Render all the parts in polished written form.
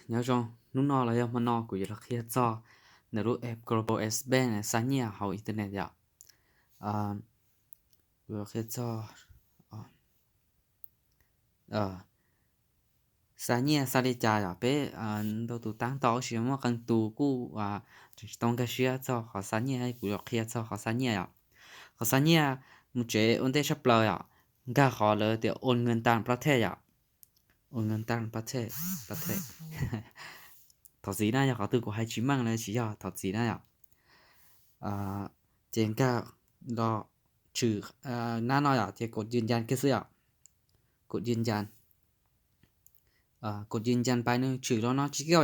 nhớ trong lúc nọ là do mà nọ của giờ kia cho nếu lúc app global S band này sáng nhẹ hậu internet vậy vừa kia cho sáng nhẹ sáng đi chơi à bé đâu tụ tăng tao xíu mà cần tụ cú trong cái xíu cho họ sáng nhẹ của giờ kia cho họ sáng nhẹ à họ sáng nhẹ một chế ổn định sắp lời à cái họ là để ổn งินต่างประเทศàโอนเงินต่างประเทศ投資啦，又學到個係全蚊咧，只有投資啦又正價รอชื่อหน้าน้อยจะกดยืนยันก็ซื้อกดยืนยันกดยืนยันไปนึงชื่อแล้วเนาะชี้เกี่ยว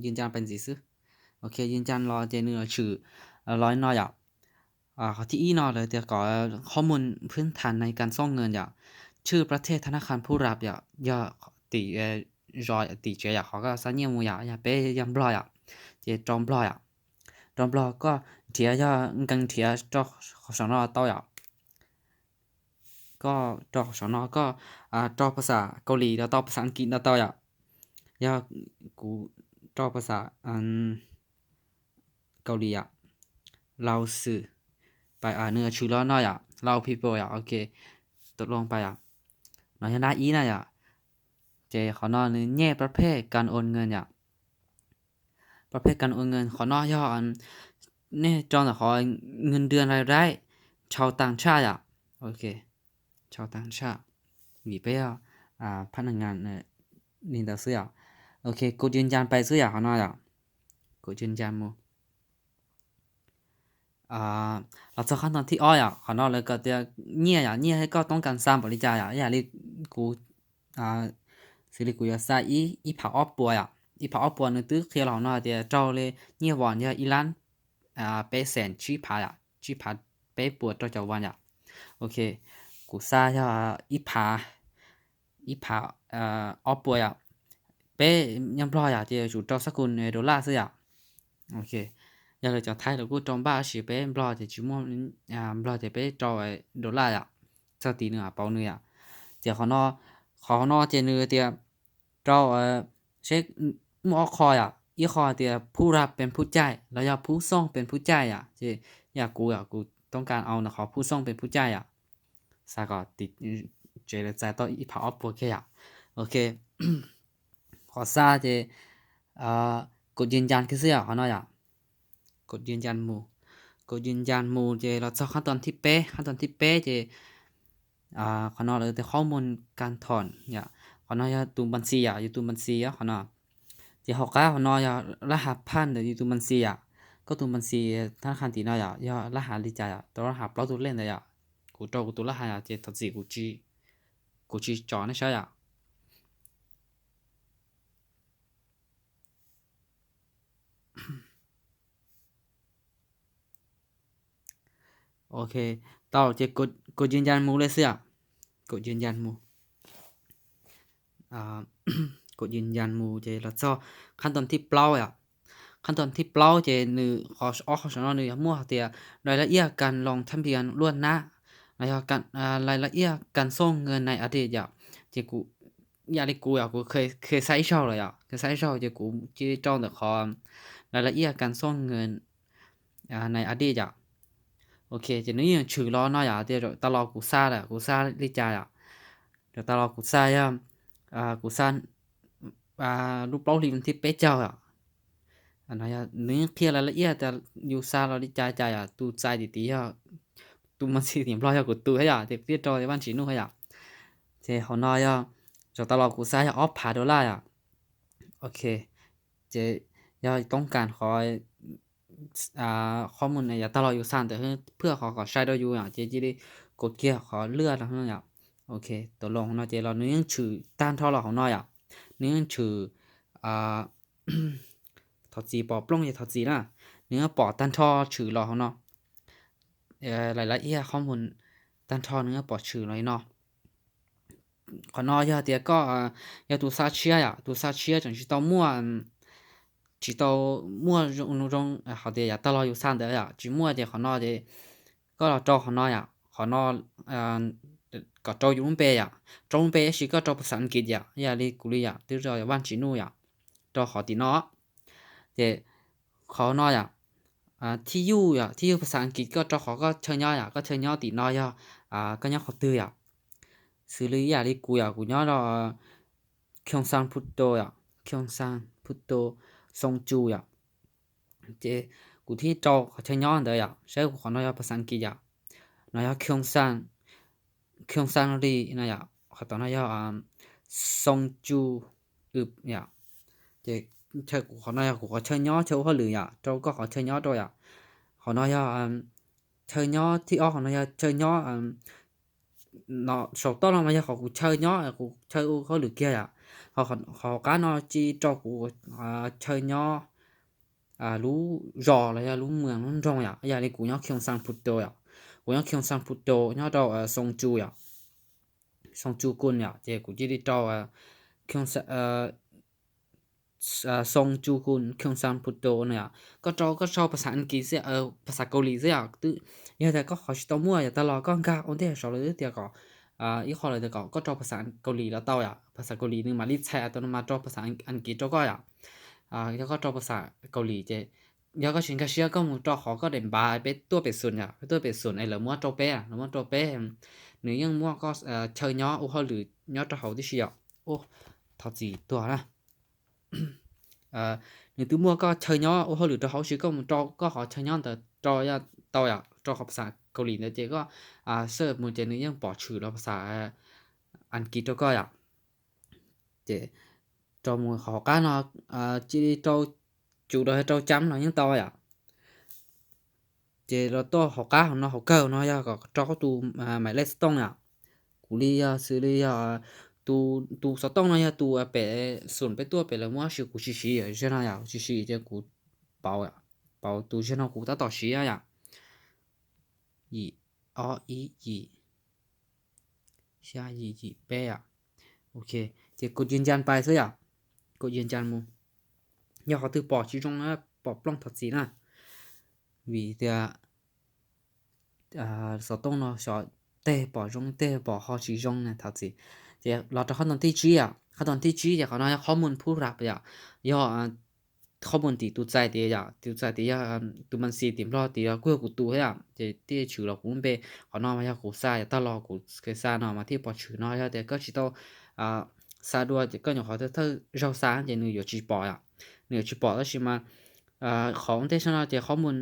ยืนยันเป็นสิซื้อโอเคยืนยันรอเจนึงชื่อร้อยน้อยเขาที่อีนอเลยจะก่อข้อมูลพื้นฐานในการส่งเงินชื่อประเทศธนาคารผู้รับอย่าตีrồi tỷ chế họ có sao nhiều mùi bé yam blo thì trong blo có thiệt cho cần thiệt cho sản nó tao có cho sản nó có cho ภาษาเกาหลีแล้วตอบภาษาอังกฤษแล้วตaoกูcho ภาษาเกาหลีเราสื่อไปเนื้อชื่อแล้วน้อยเรา people โอเคตกลงไปน้อยนะอีนะเจขอนอนแง่ประเภทการโอนเงินประเภทการโอนเงินขอนอย่อเนี่ยจองแต่ขอเงินเดือนรายได้ชาวต่างชาติโอเคชาวต่างชาติมีไปพนักงานนี่ต่อซื้อโอเคกดยืนยันไปซื้อขอนกดยืนยันมูเราจะขั้นตอนที่ขอนเลยก็จะเนี่ยให้ก็ต้องการสร้างบริจาคอย่างนี้กูสิริกุยซาอีผาอ้อปัวอีผาอ้อปัวนึกตึกเขียวเราเดี๋ยวเจ้าเลยเนี่ยวันเนี่ยอีลันเปแสนชี้ผาเปปัวเจ้าวันโอเคกูซาอีผาอ้อปัวเปยังพลอยเดี๋ยวจุดเจ้าสกุลดอลลาร์ซื้อโอเคgiờ là cho thay được trong 30 bé blo thì chỉ muốn blo thì bé cho đô la cho tí nữa bao nữa thì họ nó trên nữa thì cho sẽ mua khoอีคอที่ผู้รับเป็นผู้จ่ายแล้วอย่าผู้ส่งเป็นผู้จ่ายที่กูต้องการเอานะขอผู้ส่งเป็นผู้จ่ายซะก็ติดเจรจาต่ออีผาออฟโอเคโอเคขอซาที่กดยืนยันคือเสียเขาเนาะกดยืนยันหมู่เจเราจะขั้นตอนที่เป๊ะเจเขาเนาะเลยแต่ข้อมูลการถอนเขาเนาะอย่าตูบัญชีอยู่ตูบัญชีเขาเนาะเจเขาก็เขาเนาะอย่ารหัสผ่านอยู่ตูบัญชีก็ตูบัญชีธนาคารที่เนาะอย่ารหัสลิจ่ายตัวรหัสเปล่าตัวเล่นเลยกูตัวรหัสเจตัดสิกูจีจ่อนะใช่โอเคต่อจะกดยืนยันหมู่เลยสิกดยืนยันหมู่กดยืนยันหมู่เจแล้วก็ขั้นตอนที่เปล่าขั้นตอนที่เปล่าเจนึเขาสอนนึมั่วเตียรายละเอียดการลงทะเบียนล่วงหน้ารายละเอียดการส่งเงินในอดีตเจกูกูเคยใช้เช่าเลยเคยใช้เช่าเจกูที่จ้องแต่ขอรายละเอียดการส่งเงินในอดีตโอเคจะนึกอย่างชื่อล้อน้อยเดี๋ยวตลอดกูซ่าลิจาเดี๋ยวตลอดกูซ่ากูซ่ารูปเป้าลิมที่เป๊ะเจ้าอันนั้นนึกเพียรายละเอียดแต่อยู่ซ่าเราลิจาตูใจดีตูมันสิถิ่มรอยกูตูให้เด็กเพียจอในบ้านฉีนุ่งให้เจ้เขาน้อยเดี๋ยวตลอดกูซ่าออฟผ่าดอลลาร์โอเคเจ้ต้องการขอข้อมูลเนี่ยตลอดอยู่สั่นแต่เพื่อขอใช้ได้อยู่เจจีได้กดเกียร์ขอเลือดทั้งนั้นโอเคตัวลงของเราเจเราเนื้อชื่อต้านท่อเราของน้อยเนื้อชื่อถอดจีปอปล้องอย่าถอดจีนะเนื้อปอต้านท่อชื่อเราของเนาะรายละเอียดข้อมูลต้านท่อเนื้อปอชื่ออะไรเนาะขอนอยเดียก็อย่าตัวซาเชียจังที่ต้องมั่วchỉ tao mua trong họ thì tao lo อยู่สั่นเด้อchỉ mua thì họ nói thìก็เราเจ้าเขาน้อยเขาน้อยก็เจ้าอยู่เปย์เจ้าเปย์สิก็เจ้าภาษาอังกฤษอย่าลีกุลีที่เราบ้านจีนู่ cho họ tí nó thì khó nóiที่อยู่ภาษาอังกฤษก็cho họ có chơi nhau có chơi nhau tí nói có nhau họ tư xử lý đi của nhau là Kyongsan Putto Kyongsan Putto Songju thì cụ thi cho họ chơi nhau đấy sẽ họ nóiภาษาอังกฤษnói Kyongsan đi này họ tao nói Songju thì chơi của họ nói của họ chơi nhau chơi họ lười cho có họ chơi nhau rồi họ nói chơi nhau thì họ nói chơi nhau nó số to là mà họ cũng chơi nhau cũng chơi họ lười kia họ cá nó chỉ cho của chơi nhau lú giò là lú mường lú rong giờ đi của nhau Kyongsan Putto của nhau Kyongsan Putto nhau đâu Songju Songju quân thì cũng chỉ đi cho Kyongsan Songju quân Kyongsan Putto này có cho ภาษาอังกฤษภาษาเกาหลีซะtư giờ thì có họ chỉ tao muaตลอดก็กะon thế sau rồi thì cóอีกข้อเลยก็cho ภาษาเกาหลีแล้วเต้าภาษาเกาหลีนึงมาลิแชร์ตัวนึงมาcho ภาษาอังกฤษchoก็แล้วก็cho ภาษาเกาหลีgiờ có chuyện cái xưa có một cho họ có điểm bài bé tua bé sườn tua bé sườn này là mua cho bé mua cho bé nếu như mua có chơi nhỏ họ lử nhỏ cho họ tí xíu thật gì tua ra nếu tôi mua có chơi nhỏ họ lử cho họ chỉ có một có họ chơi nhỏ cho tao cho học ภาษาเกาหลีเนี่ยเจ๊ก็เสิร์ฟมือเจนึงยังปอชื่อเราภาษาอังกฤษแล้วก็เจ๊choมือเขาก้าเนาะจีcho chủ đời cho chấm nó những to chế nó to họ cá nó họ cơ nó có cho tu mày lấy stone cú đi xử lý tu sao tông nó tu bé sườn bé tua bé là mua siêu cú xí ở trên này xí trên cú bảo tu trên nó cú ta tỏ xí gì gì xa gì bé ok chế cúยืนยันไปซะcúยืนยันmu giờ họ từ bỏ chỉ trong bỏ plong thật gì nè vì thì sao tông nó sợ tê bỏ trong tê bỏ họ chỉ trong này thật gì thìเราจะขั้นตอนที่ชี้ขั้นตอนที่ชี้เขาnóiข้อมูลผู้รับgiờข้อมูลตีตัวใจตีตัวใจตีตัวมันสีติมรอตีกู้กูตัวให้จะที่ชื่อเรากูเป็นเขาnóiมากูใส่ตลอดกูเคยใส่เนาะมาที่ปอชื่อเนาะแต่ก็chỉต้องใส่ด้วยก็อย่างเขาถ้าเราใส่จะนึกอยู่จีปอnửa chỉ bỏ đó chỉ màของที่ฉันเราจะข้อมูล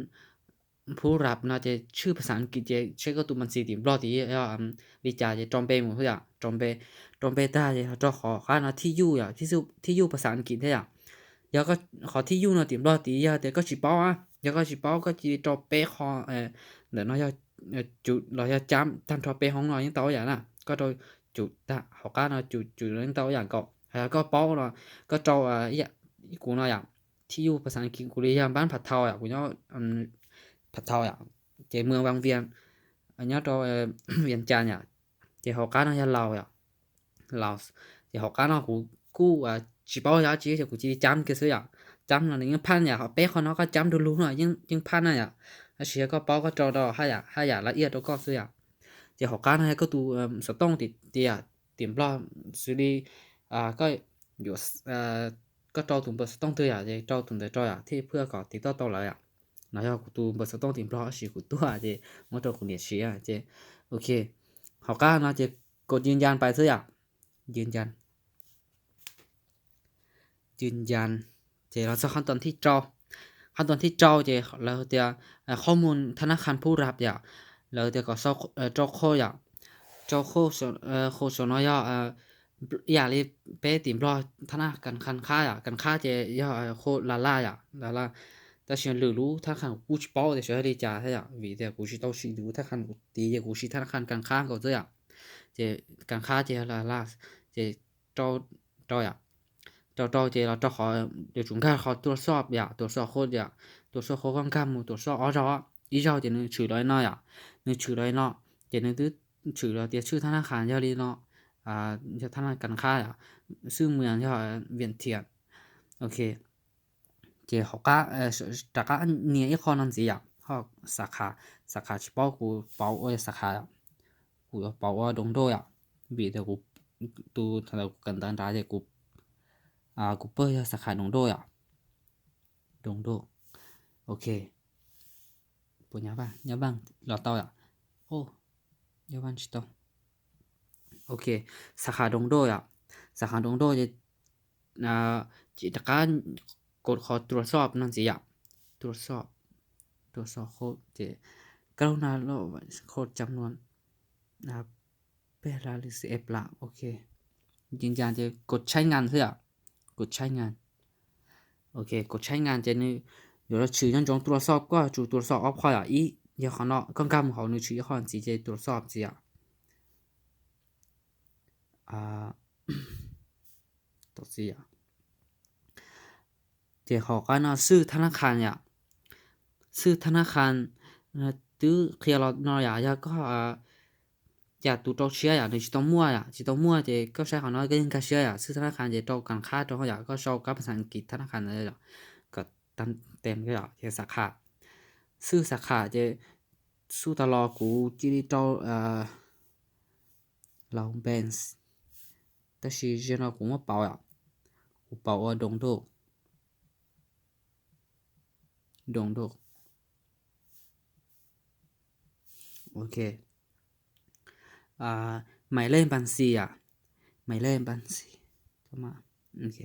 ผู้รับเราจะชื่อภาษาอังกฤษจะใช้ก็ตัวมันสีติมรอดที่วิจารณ์จะจอมเปหมดทุกอย่างจอมเปได้จะขอค่าที่อยู่ที่อยู่ภาษาอังกฤษได้แล้วก็ขอที่อยู่เราติมรอดที่แต่ก็chỉ bảoแล้วก็chỉ bảoก็จะจอมเปขอเดี๋ยวเราจะจุดเราจะจำจอมเปของเราอย่างต่ออย่างน่ะก็โดยจุดเขาค่าเราจุดอย่างต่ออย่างก็แล้วก็bảoเราก็จอกูnóiที่อยู่ภาษาอังกฤษกูเรียนบ้านผัดเทากูเนาะผัดเทาเจเมืองบางเวียนอันนี้ตัวเวียนจันทร์เจhọ cá nó là Lào thì họ cá nóกูchỉ bảo giá chỉ choกูchỉ chấm cái thứ chấm là những pan họ bé nó có chấm được luôn rồi nhưng pan này nó chỉ có bao có trò đó hai là ít đâu có thứ thì họ cá nó có tu sập tông thì tiệm lo xử lý cóอยู่ก็จอถุงเบอร์สต้องตัวจะจอถุงเดจอยที่เพื่อก่อติดต่อเลยนายกูตัวเบอร์สต้องติดเพราะสิกูตัวจะมันตัวกูเนี่ยเสียจะโอเคเขาก็น่าจะกดยืนยันไปซะยืนยันจะเราจะขั้นตอนที่จอจะเราจะข้อมูลธนาคารผู้รับเราจะก็จอโคโคส่วนน้อยเลยไปติมรอธนาการค้าการค้าจะโคลาแต่ฉันรู้ธนาคารกูชิปเอาแต่ฉันได้จ่ายวิธีกูชิต้องชิดูธนาคารตีกูชิธนาคารการค้าก็จะการค้าจะจะจอจะเราจะขอเดี๋ยวจุ่มข้าขอตรวจสอบตรวจสอบโคตรตรวจสอบโคตรข้ามตรวจสอบอีเจ้าจะนึกชื่อร้อยน้อยนึกชื่อร้อยน้อยจะนึกชื่อเราจะชื่อธนาคารเจ้าลีเนาะจะทำการค้าซึ่งเมืองที่เวียนเทียนโอเคเจ้าเขาก็จากการเนี่ยอีกคนนั่นสิเขาสาขาเฉพาะกูเป่าสาขากูเป่าดงโดวิธีกูตัวทางกันตั้งใจกู กูเปิดสาขาดงโดอ่ะดงโดโอเคปุ่นยาบ้างหลอดเตาอ่ะโอ้ยาบ้างชิโตโอเคสาขาดงโดอ่ะสาขาดงโดจะจิตการกดขอตรวจสอบนั่นสิอ่ะตรวจสอบโค้ดเจกรุณาโลโค้ดจำนวนเปลาหรือเอฟละโอเคยืนยันจะกดใช้งานเพื่อกดใช้งานโอเคกดใช้งานจะนี่有了取那种ตรวจสอบก็จูตรวจสอบออฟคอยอ่ะอีอย่าขนาด刚刚好你取一行直接ตรวจสอบสิอ่ะตัวสิอ่ะเดี๋ยวเขาก็น่าซื้อธนาคารอ่ะซื้อธนาคารตื้อเคลียร์เราหน่อยอ่ะแล้วก็อยากตัวเชียร์อ่ะ你只ต้องมั่วจะก็ใช้ของน้อยก็ยังก็เชียร์อ่ะซื้อธนาคารจะต้องการค่าตัวเขาอยากก็ชอบกับภาษาอังกฤษธนาคารเลยอ่ะก็เต็มก็อ่ะที่สาขาซื้อสาขาจะสู้ตลอดกูจีดีตัวเราเบนส์但是现在กูไม่เป่าอ่ะกูเป่าว่าดงโดโอเคหมายเลขบัญชีอ่ะหมายเลขบัญชีเข้ามาโอเค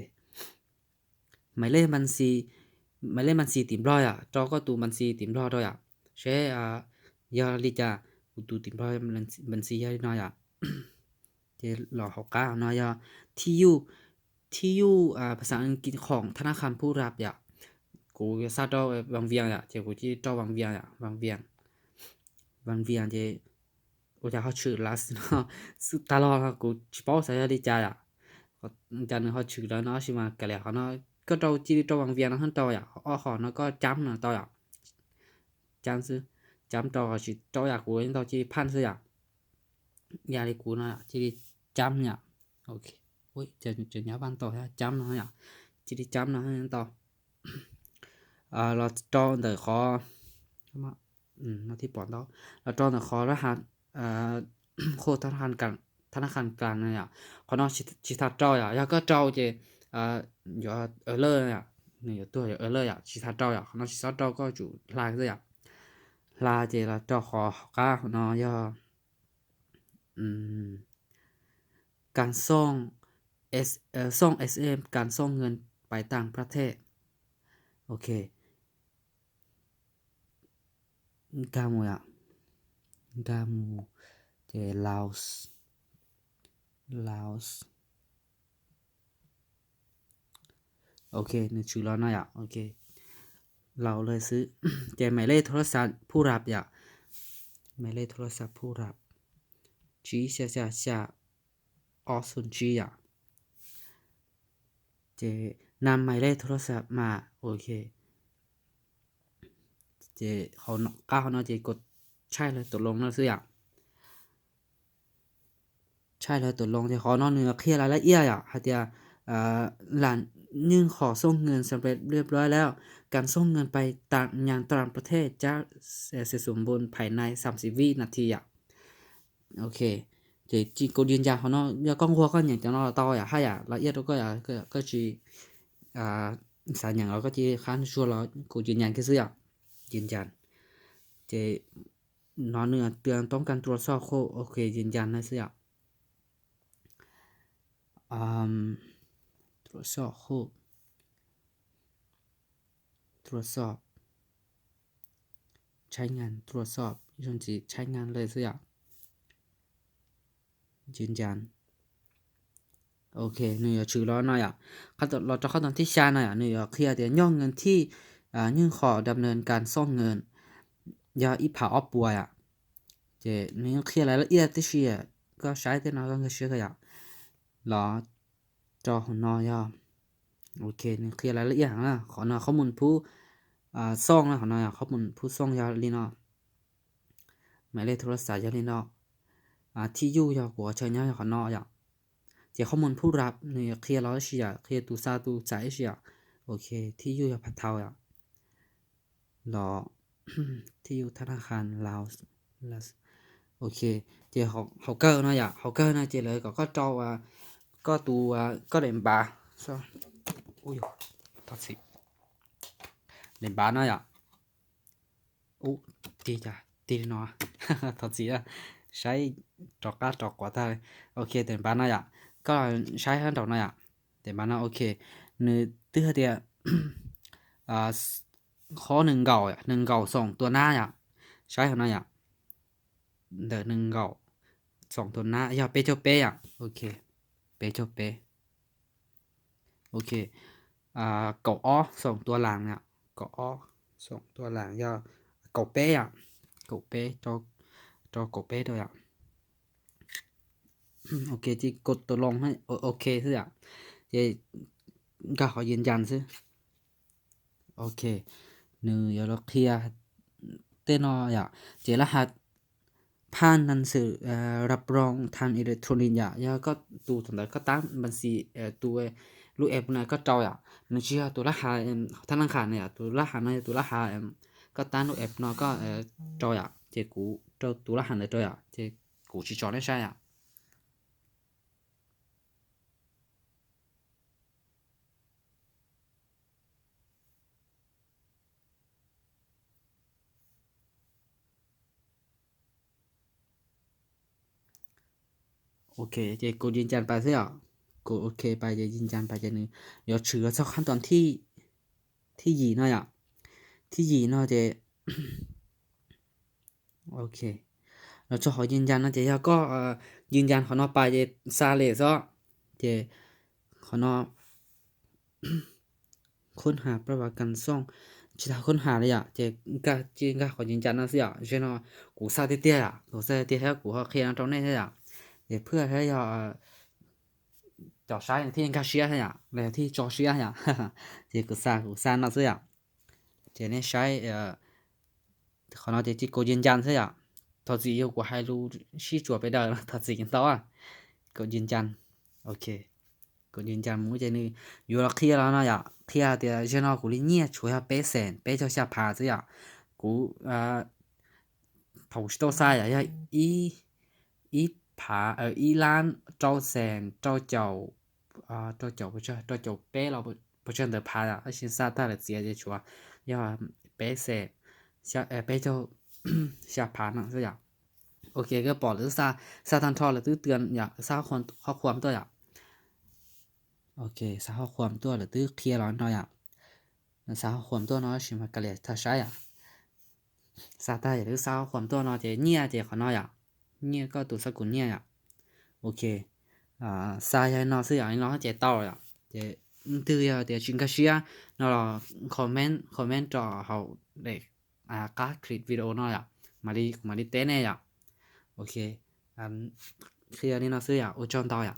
หมายเลขบัญชีtìm rồi à cho có tụ บัญชีtìm rồi thôi à sẽ giờ đi cha tụ tìm rồi บัญชี giờ đi nói à thì lò học cá nói à TU ภาษาอังกฤษของธนาคารผู้รับอ่ะกูจะทราบ到บางเวียงอ่ะเดี๋ยวกูจะ到บางเวียงอ่ะบางเวียงจะ我จะเขาชื่อ last เนาะสุดตลอดกูชิบอกใส่ดีใจอ่ะจันเขาชื่อแล้วเนาะใช่ไหมกันแล้วเขาเนาะก็เราจีเราบางเวียงนั่นตัวอ่ะอ้อขอเนาะก็จำเนาะตัวอ่ะจำซื้อจำตัวชื่อตัวอ่ะกูยังตัวจีพันซื้ออ่ะยาดีกูเนาะจีจำเนี่ยโอเคโอ้ยจะย้อนบ้านต่อฮะจำเนาะเนี่ยจีจำเนาะนั่นต่อเราตัวเดี๋ยวขอมาหน้าที่ปอนต่อเราตัวเดี๋ยวขอรหัสโค้ดธนาคารกลางเนี่ยเขาเนาะชิทัดจอยอ่ะแล้วก็จอยจะ有เลอร์อ่ะนี่有ตัว有เลอร์อ่ะชิทัดจอยอ่ะเขาเนาะชิทัดจอยก็อยู่ลายด้วยอ่ะลาเจละจอขอก้าเนาะย่อการส่งส่ง SM การส่งเงินไปต่างประเทศโอเคกามูอ่ะกามูเจลาวส์โอเคนี่ชื่อแล้วนะอ่ะโอเคเราเลยซื้อเจหมายเลขโทรศัพท์ผู้รับอ่ะหมายเลขโทรศัพท์ผู้รับจี下20Gอ่ะเจนำหมายเลขโทรศัพท์มาโอเคเจเขาก้าวเนาะเจกดใช่เลยตกลงแล้วซื้ออ่ะใช่เลยตกลงเจขอเนาะเนื้อเคลียร์รายละเอียดอ่ะฮะเดียหลานยื่นขอส่งเงินสำเร็จเรียบร้อยแล้วการส่งเงินไปยังต่างประเทศจะเสร็จสมบูรณ์ภายใน30วินาทีอ่ะโอเคเจจีกดยืนยันเขาเนาะอย่าก้องหัวก็อย่างจะเนาะต่ออ่ะให้อ่ะละเอียดก็ก็จีสารอย่างเราก็จีค้านชัวร์เรากดยืนยันแค่ซื้ออ่ะยืนยันเจนอนเนื้อเตือนต้องการตรวจสอบโอเคยืนยันนะซื้ออ่ะตรวจสอบตรวจสอบใช้งานตรวจสอบจนจีใช้งานเลยซื้ออ่ะยืนยันโอเคนี่อย่าชื่อร้อนหน่อยอ่ะเราจะเข้าตอนที่ชาหน่อยอ่ะนี่อย่าเคลียร์เดี๋ยวย่อเงินที่ยื่นขอดำเนินการส่งเงินอย่าอีผาออปัวอ่ะเจนี่เคลียร์รายละเอียดที่เชียก็ใช้แต่น้อยก็เชื่อกันอ่ะรอจอของน้อยอ่ะโอเคนี่เคลียร์รายละเอียดนะขอหน่อยข้อมูลผู้ส่งนะขอหน่อยข้อมูลผู้ส่งยาลีนอหมายเลขโทรศัพท์ยาลีนอที่อยู่ยาหัวเชิญยาขอหน่อยอ่ะเจ้าข้อมูลผู้รับเนี่ยเคลียร์แล้วเชียเคลียร์ตูซาตูจ่ายเชียโอเคที่อยู่ยาพัทเทาอ่ะรอ ที่อยู่ธนาคารลาวโอเคเจ้าเขาเกิร์นะอย่าเขาเกิร์นะเจ้าเลยก็จอว่าก็ตัวก็เด่นบา ui thật sự đến bán nó ạ tì nó thật sự á sai trọc cá trọc quả ta ok đến bán nó ạ có là sai hơn đầu nó ạ đến bán nó ok nơi thứ thì khó nâng gạo sòngตัวหน้าạ sai hơn nó ạ đợi nâng gạo sòngตัวหน้าอย่าเป๊ะเป๊ะạ okเป๊ะเป๊ะโอเคเกาะอ้อสองตัวหลังอ่ะเกาะอ้อสองตัวหลังย่อเกาะเป้อ่ะเกาะเป้choเกาะเป้ด้วยอ่ะ โอเคchịกดตัวลงให้โอเคซื้ออ่ะchịก็ขอยืนยันซื้อโอเคหนึ่งเดี๋ยวเราเคลียร์เต้นอ่ะเจรหัสผ่านหนังสือรับรองทางอิเล็กทรอนิกส์แล้วก็ตัวตรงนั้นก็ตั้งบัญชีตัวลูกแอปนั้นก็จอยอ่ะนั่นชื่อตัวรหัสธนาคารเนี่ยตัวรหัสเนี่ยตัวรหัสก็ตั้งลูกแอปนั้นก็จอยอ่ะเจกูตัวรหัสเนี่ยจอยอ่ะเจกูชิจอยได้ใช่อ่ะโอเคเจกูยืนยันไปซิอ่ะกูโอเคไปเจยืนยันไปเจนึงเดี๋ยวเชื่อสักขั้นตอนที่ยีหน่อยอ่ะที่ยีหน่อยเจโอเคเราจะขอยืนยันนะเจแล้วก็ยืนยันขอนอไปเจซาเลซะเจขอนอค้นหาประวัติการซ่องชิตาค้นหาเลยอ่ะเจก็ขอยืนยันนะสิอ่ะเช่นว่ากูซาเตี้ยอ่ะกูซาเตี้ยแล้วกูเขาเคลียร์ตรงนี้ใช่อ่ะเดี๋ยวเพื่อให้找啥ที่应该学呀，来ที่找学呀，哈哈，这个三那是呀，这呢ใช้ขอเราจะกดยืนยันใช่ไหมทอดสีอยู่กูให้รู้ชี้จั่วไปได้ทอดสีกันต่ออ่ะกดยืนยันโอเคกดยืนยันมูจะนี่อยู่เราเคลียร์แล้วนะอย่าเคลียร์เดี๋ยวเจ้ากูเลยเนี่ยช่วยเป๊ะเส้นเป๊ะเจ้า下爬ใช่ไหมกู头到晒呀，要一爬一栏朝鲜朝脚不是朝脚背了不是的爬了，而且沙滩的直接说要背线背就下爬นะ是呀โอเคก็บอกหรือซาทันทอหรือเตือนอยากซาข้อความตัวอยากโอเคซาข้อความตัวหรือตื้อเคลียร์ร้อนหน่อยอ่ะซาข้อความตัวน้อยชิมากระเลียถ้าใช่อ่ะซาตาหรือซาข้อความตัวน้อยเจเนี่ยเจขอน้อยอ่ะเนี่ยก็ตัวสกุลเนี่ยอ่ะโอเคsai hay nó sẽ nó chế tao rồi chế từ giờ để chúng ta share nó là comment cho hậu để các clip video nó à mà đi tên này à ok khi đi nó sẽ ở trong tao à